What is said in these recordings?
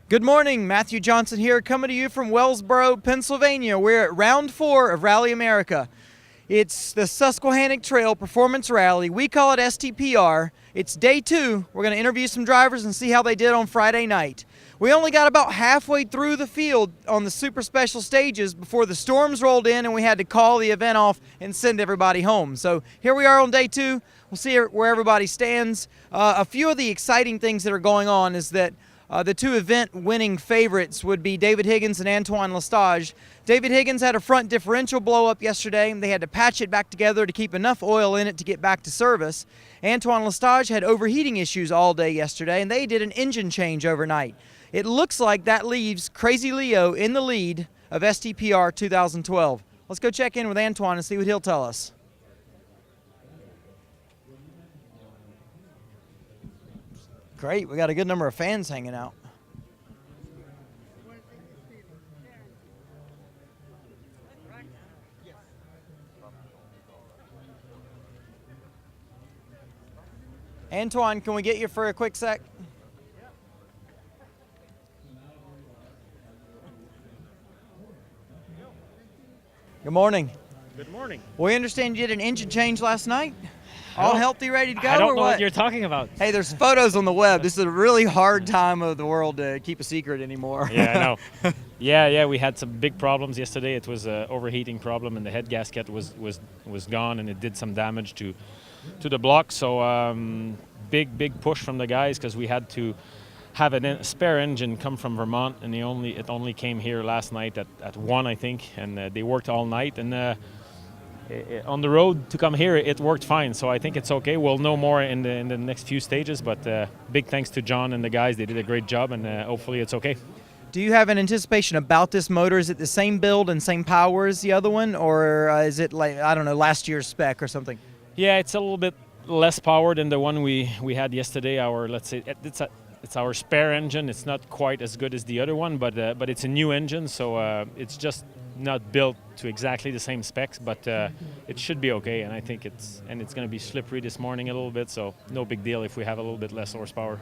Good morning, Matthew Johnson here, coming to you from Wellsboro, Pennsylvania. We're at round 4 of Rally America. It's the Susquehannock Trail Performance Rally. We call it STPR. It's day 2. We're going to interview some drivers and see how they did on Friday night. We only got about halfway through the field on the super special stages before the storms rolled in and we had to call the event off and send everybody home. So here we are on day 2. We'll see where everybody stands. A few of the exciting things that are going on is that the 2 event-winning favorites would be David Higgins and Antoine Lestage. David Higgins had a front differential blow-up yesterday. They had to patch it back together to keep enough oil in it to get back to service. Antoine Lestage had overheating issues all day yesterday, and they did an engine change overnight. It looks like that leaves Crazy Leo in the lead of STPR 2012. Let's go check in with Antoine and see what he'll tell us. Great, we got a good number of fans hanging out. Antoine, can we get you for a quick sec? Good morning. Good morning. We understand you did an engine change last night? All healthy, ready to go, I don't or know what? what you're talking about. Hey, there's photos on the web. This is a really hard time of the world to keep a secret anymore. Yeah, I know. yeah, we had some big problems yesterday. It was an overheating problem, and the head gasket was gone, and it did some damage to the block. So big push from the guys because we had to have a spare engine come from Vermont, and it only came here last night at 1, I think, and they worked all night. And on the road to come here, it worked fine, so I think it's okay. We'll know more in the next few stages, but big thanks to John and the guys. They did a great job, and hopefully it's okay. Do you have an anticipation about this motor? Is it the same build and same power as the other one, or is it like, I don't know, last year's spec or something? Yeah, it's a little bit less power than the one we had yesterday. Let's say it's our spare engine. It's not quite as good as the other one, but it's a new engine, so it's just not built to exactly the same specs, but it should be okay. And I think it's going to be slippery this morning a little bit, so no big deal if we have a little bit less horsepower.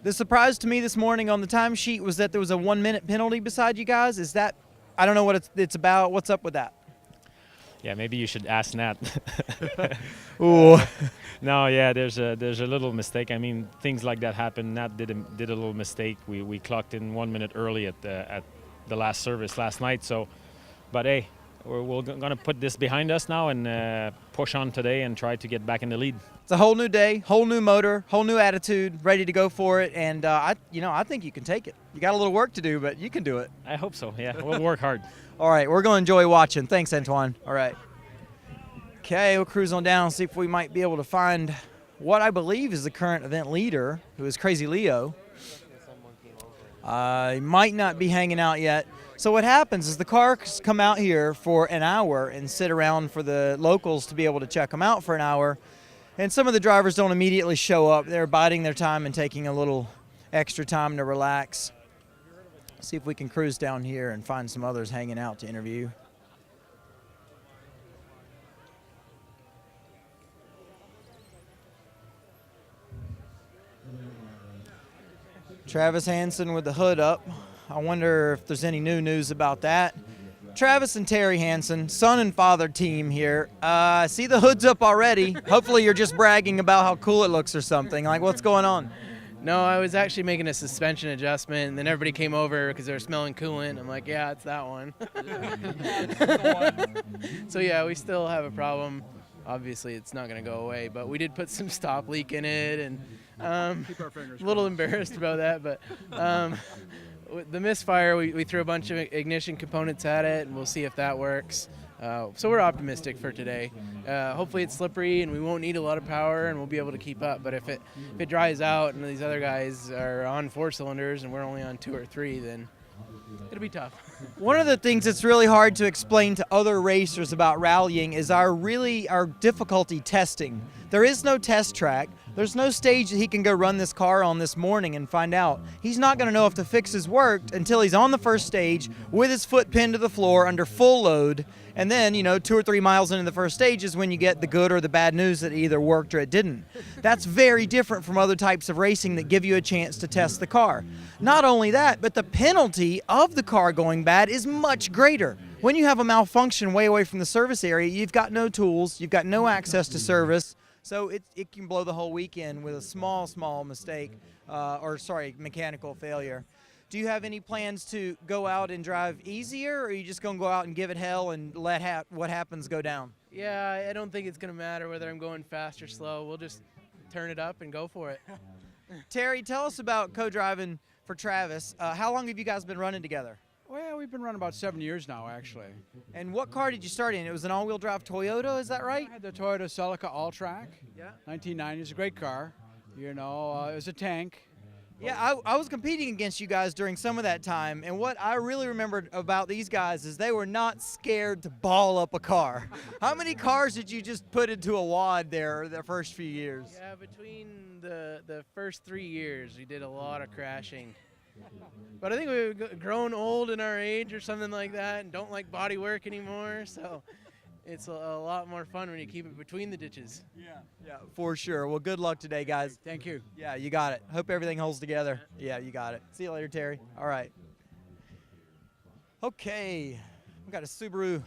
The surprise to me this morning on the timesheet was that there was a 1-minute penalty beside you guys. Is that, I don't know what it's about. What's up with that? Yeah, maybe you should ask Nat. Ooh. No, yeah, there's a little mistake. I mean, things like that happen. Nat did a little mistake. We clocked in 1 minute early at the last service last night. So, but hey, we're gonna put this behind us now and push on today and try to get back in the lead. It's a whole new day, whole new motor, whole new attitude, ready to go for it. And I think you can take it. You got a little work to do, but you can do it. I hope so. Yeah, we'll work hard. All right, we're going to enjoy watching. Thanks, Antoine. All right. Okay, we'll cruise on down and see if we might be able to find what I believe is the current event leader, who is Crazy Leo. He might not be hanging out yet. So what happens is the cars come out here for an hour and sit around for the locals to be able to check them out for an hour. And some of the drivers don't immediately show up. They're biding their time and taking a little extra time to relax. See if we can cruise down here and find some others hanging out to interview. Travis Hansen with the hood up. I wonder if there's any new news about that. Travis and Terry Hansen, son and father team here. See the hood's up already. Hopefully you're just bragging about how cool it looks or something. Like, what's going on? No, I was actually making a suspension adjustment, and then everybody came over because they were smelling coolant. I'm like, yeah, it's that one. So yeah, we still have a problem. Obviously, it's not going to go away, but we did put some stop leak in it, and a little embarrassed about that. But the misfire, we threw a bunch of ignition components at it, and we'll see if that works. So we're optimistic for today. Hopefully it's slippery and we won't need a lot of power and we'll be able to keep up. But if it dries out and these other guys are on 4 cylinders and we're only on 2 or 3, then it'll be tough. One of the things that's really hard to explain to other racers about rallying is our difficulty testing. There is no test track. There's no stage that he can go run this car on this morning and find out. He's not going to know if the fixes worked until he's on the first stage with his foot pinned to the floor under full load. And then, 2 or 3 miles into the first stage is when you get the good or the bad news that it either worked or it didn't. That's very different from other types of racing that give you a chance to test the car. Not only that, but the penalty of the car going bad is much greater. When you have a malfunction way away from the service area, you've got no tools, you've got no access to service. So it can blow the whole weekend with a small mistake, mechanical failure. Do you have any plans to go out and drive easier, or are you just going to go out and give it hell and let what happens go down? Yeah, I don't think it's going to matter whether I'm going fast or slow. We'll just turn it up and go for it. Terry, tell us about co-driving for Travis. How long have you guys been running together? Well, we've been running about 7 years now, actually. And what car did you start in? It was an all-wheel drive Toyota, is that right? I had the Toyota Celica All-Track. Yeah. 1990. It's a great car. It was a tank. Yeah, I was competing against you guys during some of that time, and what I really remembered about these guys is they were not scared to ball up a car. How many cars did you just put into a wad there the first few years? Yeah, between the first 3 years, we did a lot of crashing. But I think we've grown old in our age or something like that and don't like body work anymore, so it's a lot more fun when you keep it between the ditches. Yeah, for sure. Well, good luck today, guys. Thank you. Yeah, you got it. Hope everything holds together. Yeah, you got it. See you later, Terry. All right. Okay, we've got a Subaru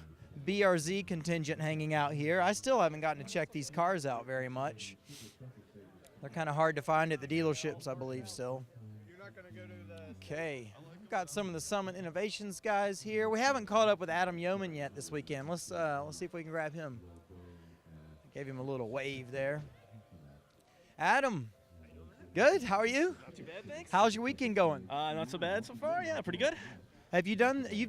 BRZ contingent hanging out here. I still haven't gotten to check these cars out very much. They're kind of hard to find at the dealerships, I believe, still. Okay, we've got some of the Summit Innovations guys here. We haven't caught up with Adam Yeoman yet this weekend. Let's see if we can grab him. Gave him a little wave there. Adam, good. How are you? Not too bad, thanks. How's your weekend going? Not so bad so far. Yeah, pretty good. You've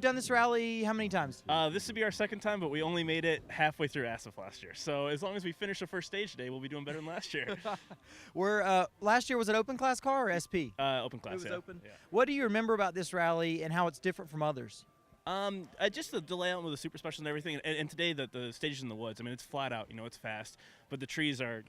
done this rally how many times? This would be our second time, but we only made it halfway through ASIF last year. So as long as we finish the first stage today, we'll be doing better than last year. Last year, was it open class car or SP? Open class. It was yeah. open. Yeah. What do you remember about this rally and how it's different from others? Just the layout with the super special and everything, and today the stage is in the woods. I mean, it's flat out, it's fast, but the trees they're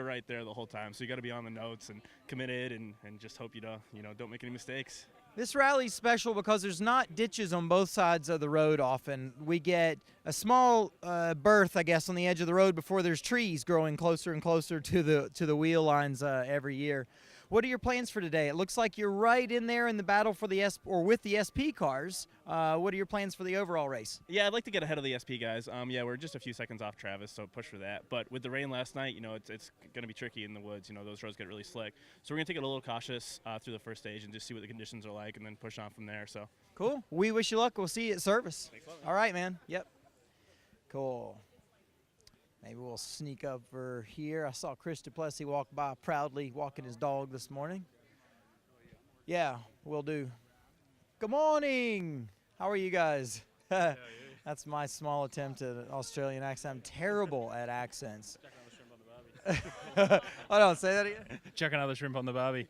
right there the whole time. So you got to be on the notes and committed, and just hope you don't make any mistakes. This rally's special because there's not ditches on both sides of the road often. We get a small berth, I guess, on the edge of the road before there's trees growing closer and closer to the wheel lines every year. What are your plans for today? It looks like you're right in there in the battle for with the SP cars. What are your plans for the overall race? Yeah, I'd like to get ahead of the SP guys. We're just a few seconds off Travis, so push for that. But with the rain last night, it's going to be tricky in the woods. Those roads get really slick. So we're going to take it a little cautious through the first stage and just see what the conditions are like and then push on from there. So cool. We wish you luck. We'll see you at service. Thanks a lot, man. All right, man. Yep. Cool. Maybe we'll sneak over here. I saw Chris Duplessis walk by proudly walking his dog this morning. Yeah, will do. Good morning. How are you guys? That's my small attempt at an Australian accent. I'm terrible at accents. Oh, don't say that again. Chuck another shrimp on the barbie.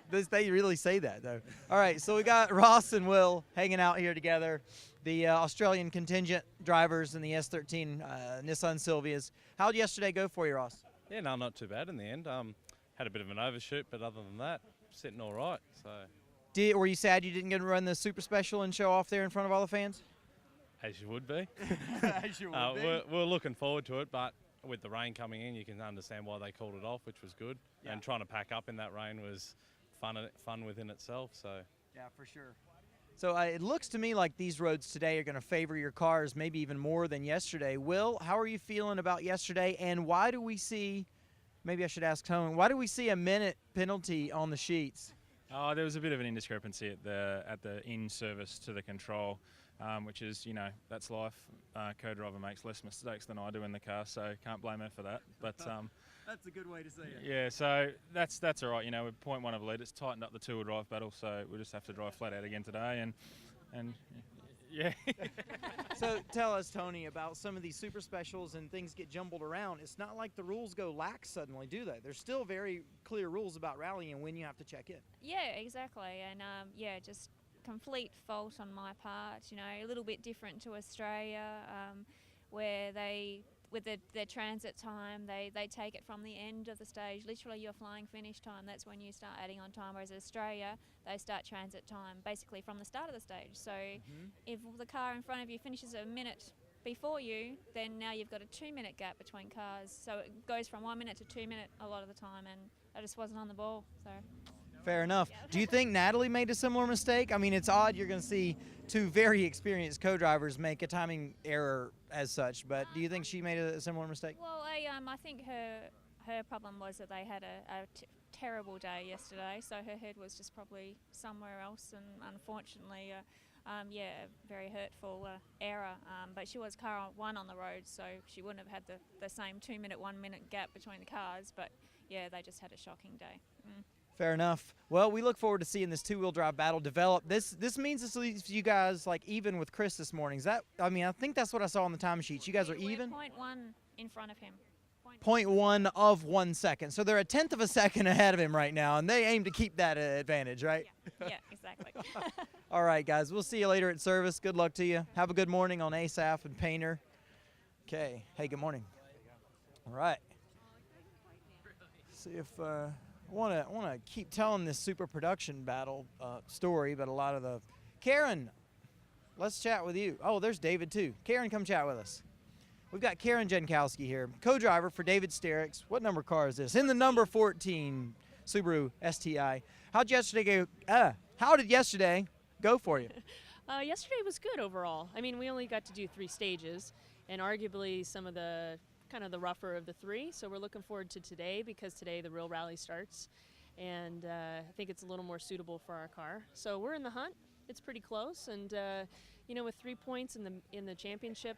They really say that, though. All right, so we got Ross and Will hanging out here together, the Australian contingent drivers in the S13 Nissan Silvias. How'd yesterday go for you, Ross? Yeah, no, not too bad in the end. Had a bit of an overshoot, but other than that, sitting all right. So. Were you sad you didn't get to run the super special and show off there in front of all the fans? As you would be. As you would be. We're looking forward to it, but with the rain coming in, you can understand why they called it off, which was good. Yeah. And trying to pack up in that rain was fun within itself. So. Yeah, for sure. So it looks to me like these roads today are going to favor your cars maybe even more than yesterday. Will, how are you feeling about yesterday, and why do we see, maybe I should ask Tone, why do we see a minute penalty on the sheets? Oh, there was a bit of an indiscrepancy at the in service to the control, which is, that's life. Co-driver makes less mistakes than I do in the car, so can't blame her for that. But that's a good way to say it. Yeah, so that's all right. We're 0.1 of a lead. It's tightened up the two-wheel drive battle, so we'll just have to drive flat out again today, and yeah. So tell us, Tony, about some of these super specials and things get jumbled around. It's not like the rules go lax suddenly, do they? There's still very clear rules about rallying and when you have to check in. Yeah, exactly, and just complete fault on my part. A little bit different to Australia, where they with their transit time, they take it from the end of the stage, literally your flying finish time. That's when you start adding on time. Whereas Australia, they start transit time basically from the start of the stage. So if the car in front of you finishes a minute before you, then now you've got a 2-minute gap between cars. So it goes from 1 minute to 2 minutes a lot of the time, and I just wasn't on the ball. So. Fair enough. Do you think Natalie made a similar mistake? I mean, it's odd you're going to see two very experienced co-drivers make a timing error as such, but do you think she made a similar mistake? Well, I think her problem was that they had a terrible day yesterday, so her head was just probably somewhere else, and unfortunately, very hurtful error. But she was car 1 on the road, so she wouldn't have had the same 2 minute, 1 minute gap between the cars, but yeah, they just had a shocking day. Fair enough. Well, we look forward to seeing this two-wheel drive battle develop. This means this leaves you guys like even with Chris this morning. Is that? I mean, I think that's what I saw on the time sheets. You guys are even. 0.1 in front of him. 0.1 of 1 second. So they're a tenth of a second ahead of him right now, and they aim to keep that advantage, right? Yeah, exactly. All right, guys. We'll see you later at service. Good luck to you. Have a good morning on ASAF and Painter. Okay. Hey, good morning. All right. See if I want to keep telling this super production battle story, but a lot of the Karen. Let's chat with you. Oh, there's David too. Karen, come chat with us. We've got Karen Jankowski here, co-driver for David Sterrick's. What number car is this? In the number 14 Subaru STI. How did yesterday go for you? Yesterday was good overall. I mean, we only got to do 3 stages, and arguably some of the kind of the rougher of the 3. So we're looking forward to today, because today the real rally starts, and I think it's a little more suitable for our car. So we're in the hunt. It's pretty close, and with 3 points in the championship,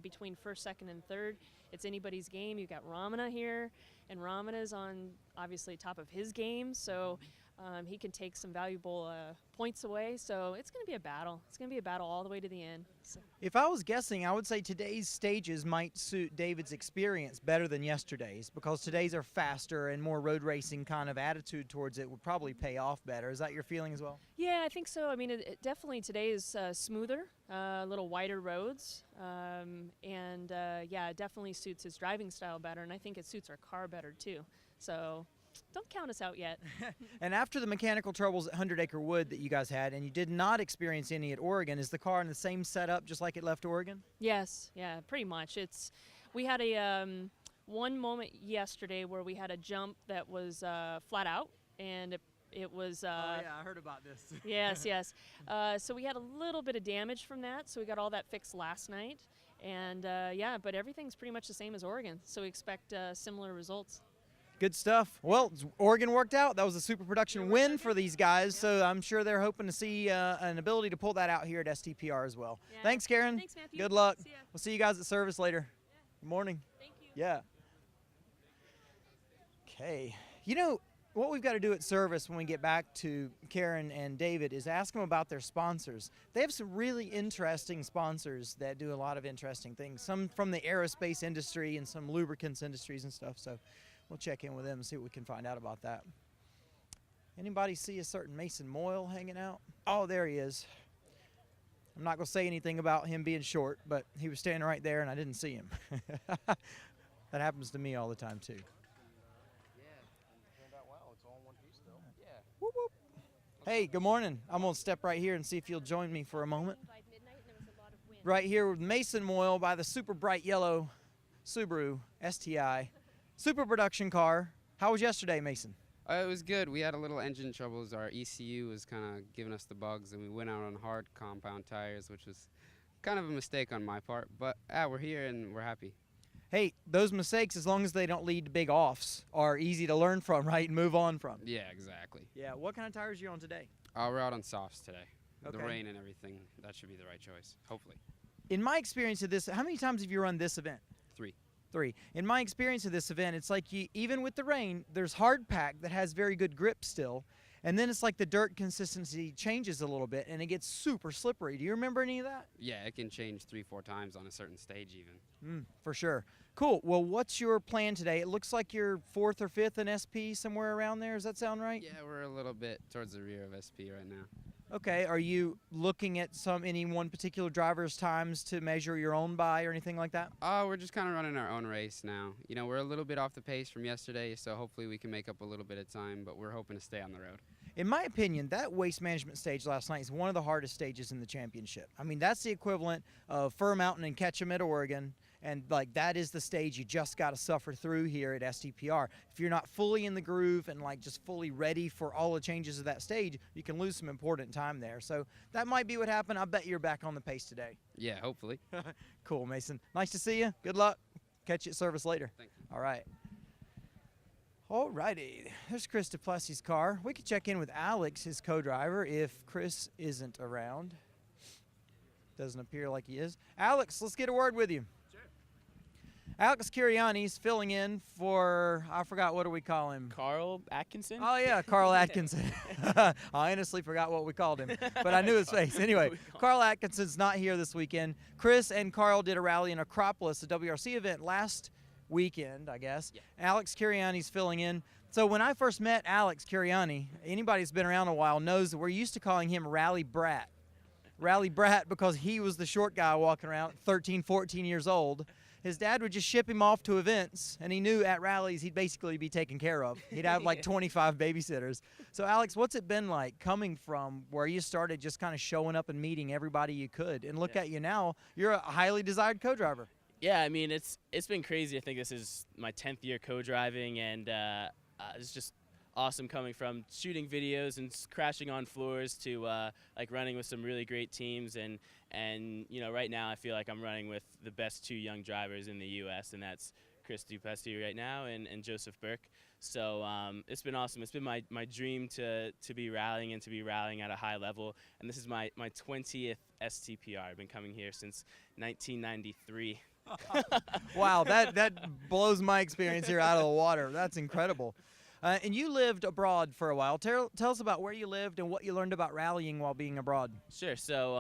between first, second, and third, it's anybody's game. You've got Ramana here, and Ramana's on obviously top of his game, so he can take some valuable points away. So it's going to be a battle. It's going to be a battle all the way to the end. So. If I was guessing, I would say today's stages might suit David's experience better than yesterday's, because today's are faster and more road racing kind of attitude towards it would probably pay off better. Is that your feeling as well? Yeah, I think so. I mean, it definitely today is smoother, a little wider roads, and it definitely suits his driving style better, and I think it suits our car better too. So don't count us out yet. And after the mechanical troubles at 100 Acre Wood that you guys had, and you did not experience any at Oregon, is the car in the same setup just like it left Oregon? Yes, yeah, pretty much. We had a one moment yesterday where we had a jump that was flat out, and it was. Oh yeah, I heard about this. Yes. So we had a little bit of damage from that, so we got all that fixed last night, and but everything's pretty much the same as Oregon, so we expect similar results. Good stuff. Well, Oregon worked out. That was a super production win for these guys, so I'm sure they're hoping to see an ability to pull that out here at STPR as well. Yeah. Thanks, Karen. Thanks, Matthew. Good luck. See ya. We'll see you guys at service later. Yeah. Good morning. Thank you. Yeah. Okay. What we've got to do at service when we get back to Karen and David is ask them about their sponsors. They have some really interesting sponsors that do a lot of interesting things, some from the aerospace industry and some lubricants industries and stuff. So we'll check in with them and see what we can find out about that. Anybody see a certain Mason Moyle hanging out? Oh, there he is. I'm not going to say anything about him being short, but he was standing right there and I didn't see him. That happens to me all the time too. Whoop, whoop. Hey, good morning. I'm going to step right here and see if you'll join me for a moment. Right here with Mason Moyle by the super bright yellow Subaru STI. Super production car. How was yesterday, Mason? It was good. We had a little engine troubles. Our ECU was kind of giving us the bugs, and we went out on hard compound tires, which was kind of a mistake on my part. But we're here, and we're happy. Hey, those mistakes, as long as they don't lead to big offs, are easy to learn from, right, and move on from. Yeah, exactly. Yeah, what kind of tires are you on today? We're out on softs today. With Okay. the rain and everything, that should be the right choice, hopefully. In my experience of this, how many times have you run this event? 3. 3. In my experience of this event, it's like even with the rain, there's hard pack that has very good grip still, and then it's like the dirt consistency changes a little bit, and it gets super slippery. Do you remember any of that? Yeah, it can change 3-4 times on a certain stage even. For sure. Cool. Well, what's your plan today? It looks like you're 4th or 5th in SP, somewhere around there. Does that sound right? Yeah, we're a little bit towards the rear of SP right now. Okay, are you looking at any one particular driver's times to measure your own by or anything like that? We're just kind of running our own race now. You know, we're a little bit off the pace from yesterday, so hopefully we can make up a little bit of time, but we're hoping to stay on the road. In my opinion, that waste management stage last night is one of the hardest stages in the championship. I mean, that's the equivalent of Fur Mountain and Ketchum at Oregon, and like that is the stage you just got to suffer through here at STPR. If you're not fully in the groove and like just fully ready for all the changes of that stage, you can lose some important time there. So that might be what happened. I bet you're back on the pace today. Yeah, hopefully. Cool, Mason. Nice to see you. Good luck. Catch you at service later. Thank you. All right. All righty. There's Chris DuPlessis' car. We could check in with Alex, his co-driver, if Chris isn't around. Doesn't appear like he is. Alex, let's get a word with you. Sure. Alex Kiriani's filling in for, I forgot, what do we call him? Carl Atkinson? Oh, yeah, Carl Atkinson. I honestly forgot what we called him, but I knew his face. Anyway, Carl Atkinson's not here this weekend. Chris and Carl did a rally in Acropolis, a WRC event last weekend, I guess. Yeah. Alex Kiriani's filling in. So when I first met Alex Kiriani, anybody that's been around a while knows that we're used to calling him Rally Brat. Rally Brat because he was the short guy walking around, 13, 14 years old. His dad would just ship him off to events, and he knew at rallies he'd basically be taken care of. He'd have like 25 babysitters. So Alex, what's it been like coming from where you started just kind of showing up and meeting everybody you could? And look at you now, you're a highly desired co-driver. Yeah, I mean, it's been crazy. I think this is my 10th year co-driving, and it's just awesome coming from shooting videos and crashing on floors to like running with some really great teams. And you know, right now I feel like I'm running with the best two young drivers in the U.S., and that's Chris DuPlessis right now and Joseph Burke. So it's been awesome. It's been my dream to be rallying and to be rallying at a high level. And this is my 20th STPR. I've been coming here since 1993. Wow, that blows my experience here out of the water. That's incredible. And you lived abroad for a while. Tell us about where you lived and what you learned about rallying while being abroad. Sure. So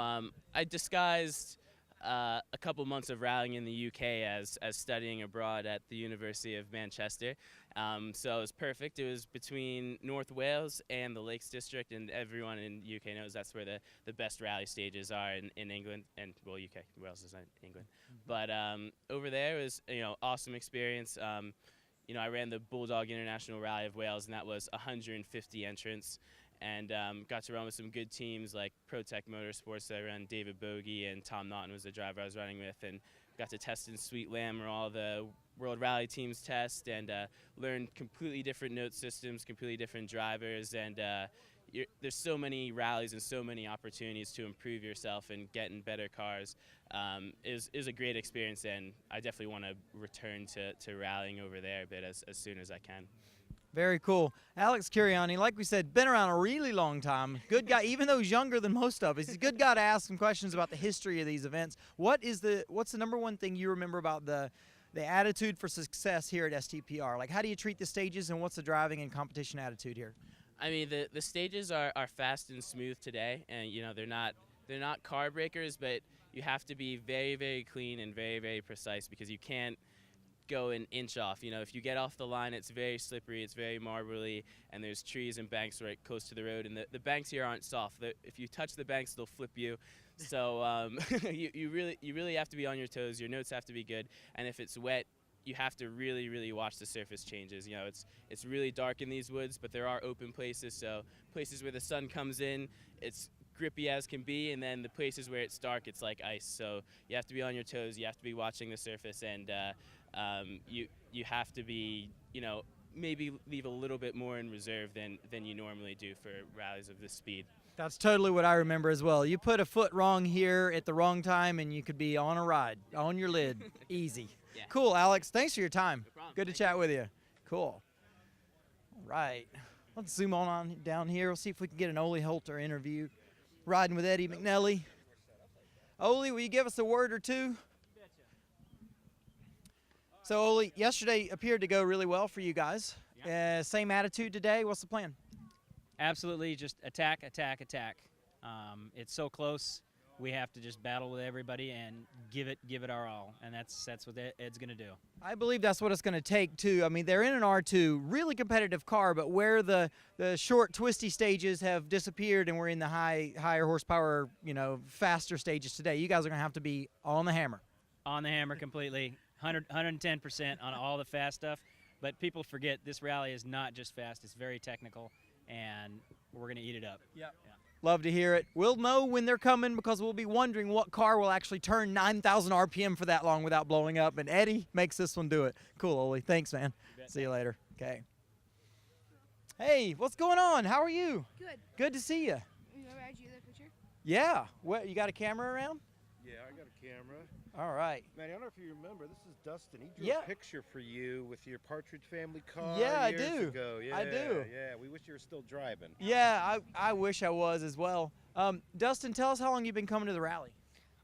I disguised a couple months of rallying in the UK as studying abroad at the University of Manchester. So it was perfect. It was between North Wales and the Lakes District, and everyone in UK knows that's where the best rally stages are in England, and well, UK. Wales is not England. But over there it was, you know, awesome experience. You know, I ran the Bulldog International Rally of Wales, and that was 150 entrants, and got to run with some good teams like ProTech Motorsports. I ran David Bogie, and Tom Naughton was the driver I was running with, and got to test in Sweet Lamb where all the World Rally teams test, and learned completely different note systems, completely different drivers, and there's so many rallies and so many opportunities to improve yourself and get in better cars. Is a great experience, and I definitely want to return to rallying over there a bit as soon as I can. Very cool. Alex Kiriani, like we said, been around a really long time. Good guy, even though he's younger than most of us. He's a good guy to ask some questions about the history of these events. What's the number one thing you remember about the attitude for success here at STPR? Like, how do you treat the stages, and what's the driving and competition attitude here? I mean, the stages are fast and smooth today, and you know, they're not car breakers, but you have to be very, very clean and very, very precise, because you can't go an inch off. You know, if you get off the line, it's very slippery, it's very marbly, and there's trees and banks right close to the road, and the banks here aren't soft. If you touch the banks, they'll flip you. So you really have to be on your toes. Your notes have to be good, and if it's wet, you have to really, really watch the surface changes. You know, it's really dark in these woods, but there are open places, so places where the sun comes in, it's grippy as can be, and then the places where it's dark, it's like ice. So you have to be on your toes, you have to be watching the surface, and you have to be, you know, maybe leave a little bit more in reserve than you normally do for rallies of this speed. That's totally what I remember as well. You put a foot wrong here at the wrong time, and you could be on a ride, on your lid, easy. Yeah. Cool, Alex. Thanks for your time. No problem. Good to chat with you. Cool. All right. Let's zoom on down here. We'll see if we can get an Ole Holter interview. Riding with Eddie McNelly. Ole, will you give us a word or two? So, Ole, yesterday appeared to go really well for you guys. Yeah. Same attitude today. What's the plan? Absolutely, just attack, attack, attack. It's so close. we have to just battle with everybody and give it our all, and that's what Ed's going to do. I believe that's what it's going to take too. I mean, they're in an R2, really competitive car, but where the short twisty stages have disappeared and we're in the higher horsepower, faster stages today, you guys are going to have to be on the hammer. On the hammer completely, 110% on all the fast stuff. But people forget this rally is not just fast; it's very technical, and we're going to eat it up. Yep. Yeah. Love to hear it. We'll know when they're coming because we'll be wondering what car will actually turn 9,000 RPM for that long without blowing up, and Eddie makes this one do it. Cool, Oli. Thanks, man. See you later. Okay. Hey, what's going on? How are you? Good. Good to see you. Remember I drew that picture? Yeah. What, you got a camera around? Yeah, I got a camera. All right. Manny, I don't know if you remember, this is Dustin. He drew a picture for you with your Partridge Family car I years do. ago. Yeah, I do. Yeah, we wish you were still driving. Yeah, I wish I was as well. Dustin, tell us how long you've been coming to the rally.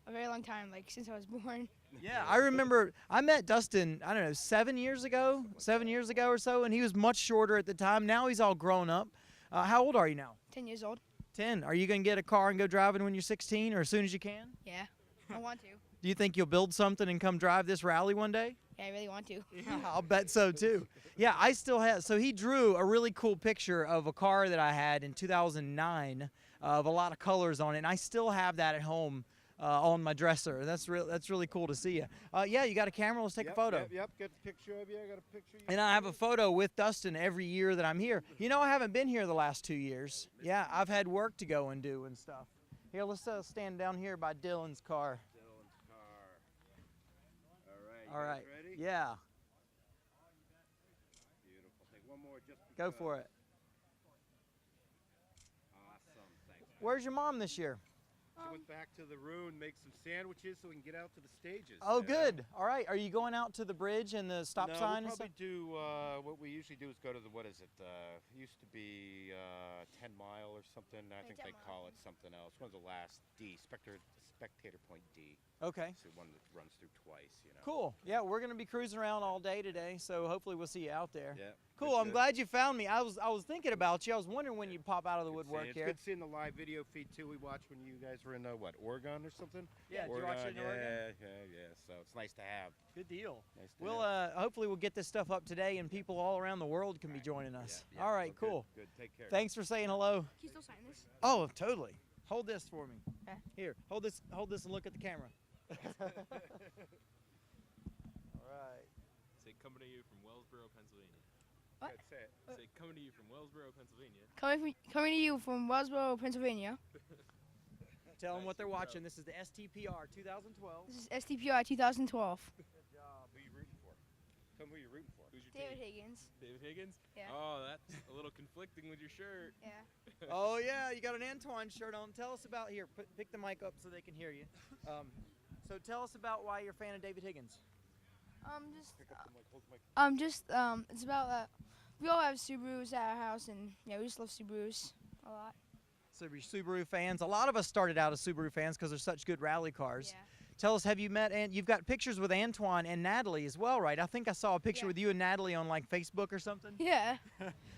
A very long time, like since I was born. Yeah, I remember I met Dustin, I don't know, 7 years ago or so, and he was much shorter at the time. Now he's all grown up. How old are you now? 10 years old. 10. Are you going to get a car and go driving when you're 16 or as soon as you can? Yeah, I want to. Do you think you'll build something and come drive this rally one day? Yeah, I really want to. I'll bet so too. Yeah, I still have. So he drew a really cool picture of a car that I had in 2009 of a lot of colors on it, and I still have that at home on my dresser. That's really cool to see you. Yeah, you got a camera? Let's take a photo. Yep, got a picture of you. I got a picture of you. And I have a photo with Dustin every year that I'm here. You know, I haven't been here the last 2 years. Yeah, I've had work to go and do and stuff. Here, let's stand down here by Dylan's car. All right. Ready? Yeah. Beautiful. Take one more just Go for it. Awesome. Thanks. Where's your mom this year? She went back to the room, make some sandwiches so we can get out to the stages. Oh, good. All right. Are you going out to the bridge and the stop sign? We'll and probably stuff? do what we usually do is go to the, what is it? Used to be 10 Mile or something. I think they call it something else. One's the last D, Spectator Point D. Okay. It's the one that runs through twice, Cool. Yeah, we're going to be cruising around all day today, so hopefully we'll see you out there. Yeah. Cool. I'm glad you found me. I was thinking about you. I was wondering when you'd pop out of the woodwork It's here. good seeing the live video feed too. We watched when you guys were in Oregon or something. Yeah, did you watch it in Oregon? Yeah. So it's nice to have. Good deal. Nice to We'll hopefully we'll get this stuff up today, and people all around the world can be joining us. Yeah, All right, well, cool. Good. Take care. Thanks for saying hello. Can you still sign this? Oh, totally. Hold this for me. Okay. Here, hold this and look at the camera. All right. Say coming to you from Wellsboro, Pennsylvania. What? Good, say it. Say coming to you from Wellsboro, Pennsylvania. Coming to you from Wellsboro, Pennsylvania. Tell them what they're watching. This is the STPR 2012. This is STPR 2012. Good job. Who you rooting for? Tell me who you're rooting for. Who's your David team? Higgins. David Higgins? Yeah. Oh, that's a little conflicting with your shirt. Yeah. Oh yeah, you got an Antoine shirt on. Tell us about here. Pick the mic up so they can hear you. So tell us about why you're a fan of David Higgins. It's about we all have Subarus at our house, and yeah, we just love Subarus a lot. So you're Subaru fans. A lot of us started out as Subaru fans because they're such good rally cars. Yeah. Tell us, have you met, and you've got pictures with Antoine and Natalie as well, right? I think I saw a picture with you and Natalie on like Facebook or something. Yeah.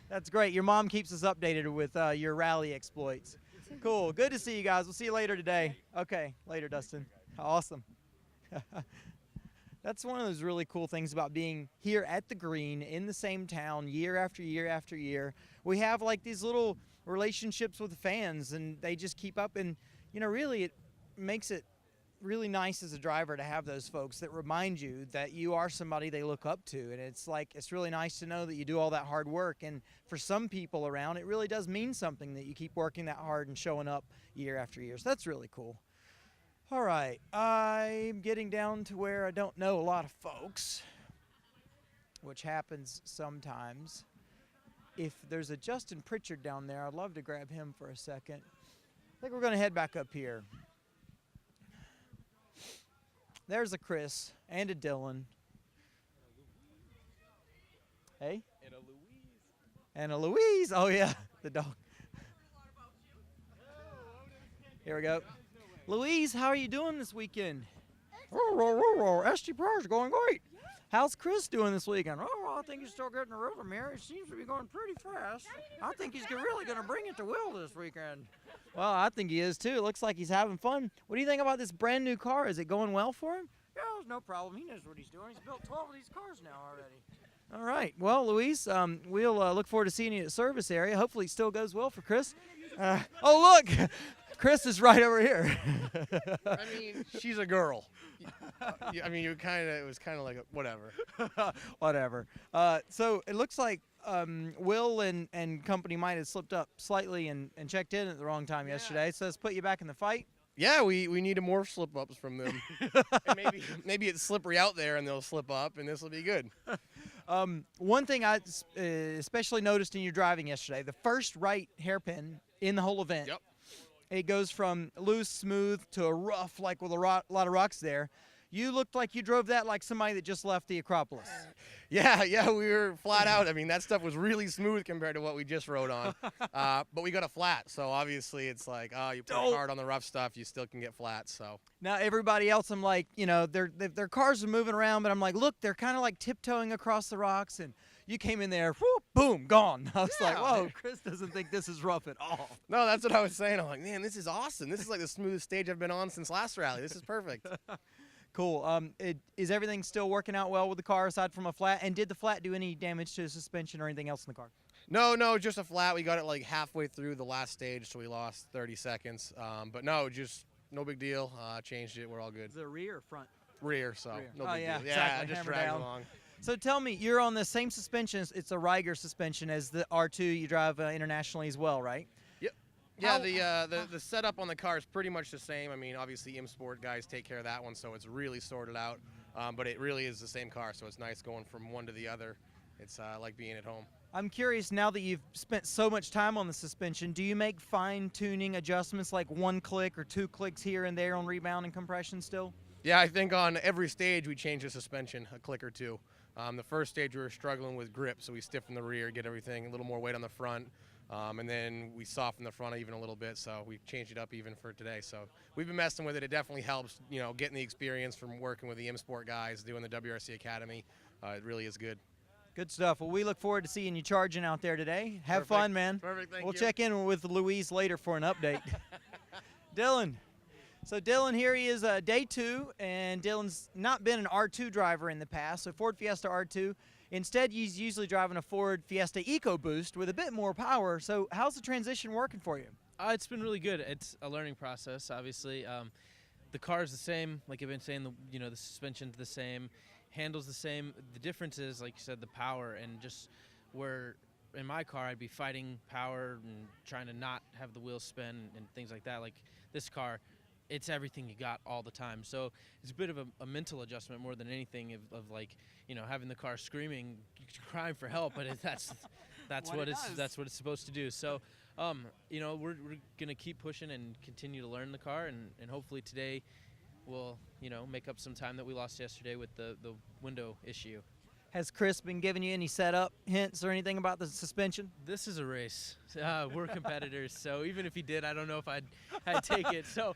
That's great. Your mom keeps us updated with your rally exploits. Cool. Good to see you guys. We'll see you later today. Okay. Later, Dustin. Awesome. That's one of those really cool things about being here at the green in the same town year after year after year. We have like these little relationships with fans, and they just keep up, and really it makes it really nice as a driver to have those folks that remind you that you are somebody they look up to. And it's really nice to know that you do all that hard work, and for some people around it really does mean something that you keep working that hard and showing up year after year. So that's really cool. All right, I'm getting down to where I don't know a lot of folks, which happens sometimes. If there's a Justin Pritchard down there, I'd love to grab him for a second. I think we're going to head back up here. There's a Chris and a Dylan. Hey? And a Louise. And a Louise. Oh, yeah, the dog. Here we go. Louise, how are you doing this weekend? STPR is going great. How's Chris doing this weekend? Oh, I think he's still getting the rhythm here. He seems to be going pretty fast. I think he's really going to bring it to Will this weekend. Well, I think he is too. It looks like he's having fun. What do you think about this brand new car? Is it going well for him? Yeah, there's no problem. He knows what he's doing. He's built 12 of these cars now already. All right. Well, Luis, we'll look forward to seeing you at the service area. Hopefully it still goes well for Chris. Oh, look. Chris is right over here. I mean, she's a girl. I mean, it was kind of like whatever. Whatever. So it looks like Will and company might have slipped up slightly and checked in at the wrong time yesterday. So let's put you back in the fight. Yeah, we needed more slip-ups from them. And maybe it's slippery out there and they'll slip up, and this will be good. One thing I especially noticed in your driving yesterday, the first right hairpin in the whole event. Yep. It goes from loose, smooth to a rough, like with a lot of rocks there. You looked like you drove that like somebody that just left the Acropolis. Yeah, we were flat out. I mean, that stuff was really smooth compared to what we just rode on. But we got a flat, so obviously it's like, you push hard on the rough stuff, you still can get flat. So now everybody else, I'm like, their cars are moving around, but I'm like, look, they're kind of like tiptoeing across the rocks, and you came in there, whoop, boom, gone. I was like, whoa, Chris doesn't think this is rough at all. No, that's what I was saying. I'm like, man, this is awesome. This is like the smoothest stage I've been on since last rally. This is perfect. Cool. Is everything still working out well with the car aside from a flat? And did the flat do any damage to the suspension or anything else in the car? No, just a flat. We got it like halfway through the last stage, so we lost 30 seconds. But no, just no big deal. Changed it. We're all good. Is it rear or front? Rear, so no big deal. Exactly. Yeah, just Hammer drag down. along. So tell me, you're on the same suspension. It's a Riger suspension as the R2 you drive internationally as well, right? Yep. Yeah, the setup on the car is pretty much the same. I mean, obviously M-Sport guys take care of that one, so it's really sorted out. But it really is the same car, so it's nice going from one to the other. It's like being at home. I'm curious, now that you've spent so much time on the suspension, do you make fine-tuning adjustments like 1 click or 2 clicks here and there on rebound and compression still? Yeah, I think on every stage we change the suspension a click or two. The first stage we were struggling with grip, so we stiffened the rear, get everything a little more weight on the front. And then we softened the front even a little bit, so we changed it up even for today. So we've been messing with it. It definitely helps, getting the experience from working with the M-Sport guys, doing the WRC Academy. It really is good. Good stuff. Well, we look forward to seeing you charging out there today. Have fun, man. Perfect, thank We'll you. check in with Louise later for an update. Dylan. So Dylan, here he is day 2, and Dylan's not been an R2 driver in the past, so Ford Fiesta R2. Instead, he's usually driving a Ford Fiesta EcoBoost with a bit more power. So how's the transition working for you? It's been really good. It's a learning process, obviously. The car's the same, like I've been saying, the suspension's the same, handle's the same. The difference is, like you said, the power, and just where in my car I'd be fighting power and trying to not have the wheels spin and things like that. Like this car, it's everything you got all the time. So it's a bit of a mental adjustment more than anything of like, having the car screaming, crying for help, but that's what it's supposed to do. So, we're gonna keep pushing and continue to learn the car, and hopefully today we'll, make up some time that we lost yesterday with the window issue. Has Chris been giving you any setup hints or anything about the suspension? This is a race. We're competitors, so even if he did, I don't know if I'd take it. So,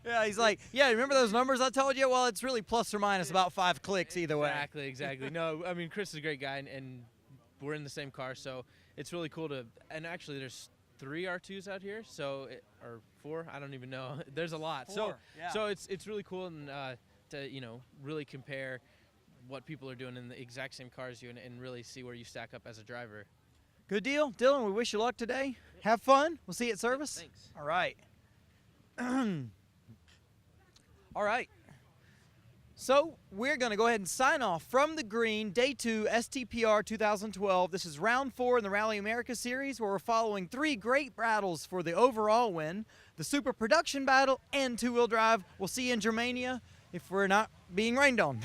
Yeah, he's like, remember those numbers I told you? Well, it's really plus or minus about 5 clicks either way. Exactly. No, I mean, Chris is a great guy, and we're in the same car, so it's really cool to, and actually there's 3 R2s out here, so, or 4, I don't even know. There's a lot. 4, yeah. So it's really cool and to, really compare what people are doing in the exact same cars you and really see where you stack up as a driver. Good deal. Dylan, we wish you luck today. Have fun. We'll see you at service. Thanks. All right. All right. So we're going to go ahead and sign off from the green, day 2, STPR 2012. This is round 4 in the Rally America series, where we're following 3 great battles for the overall win, the super production battle and 2-wheel drive. We'll see you in Germania if we're not being rained on.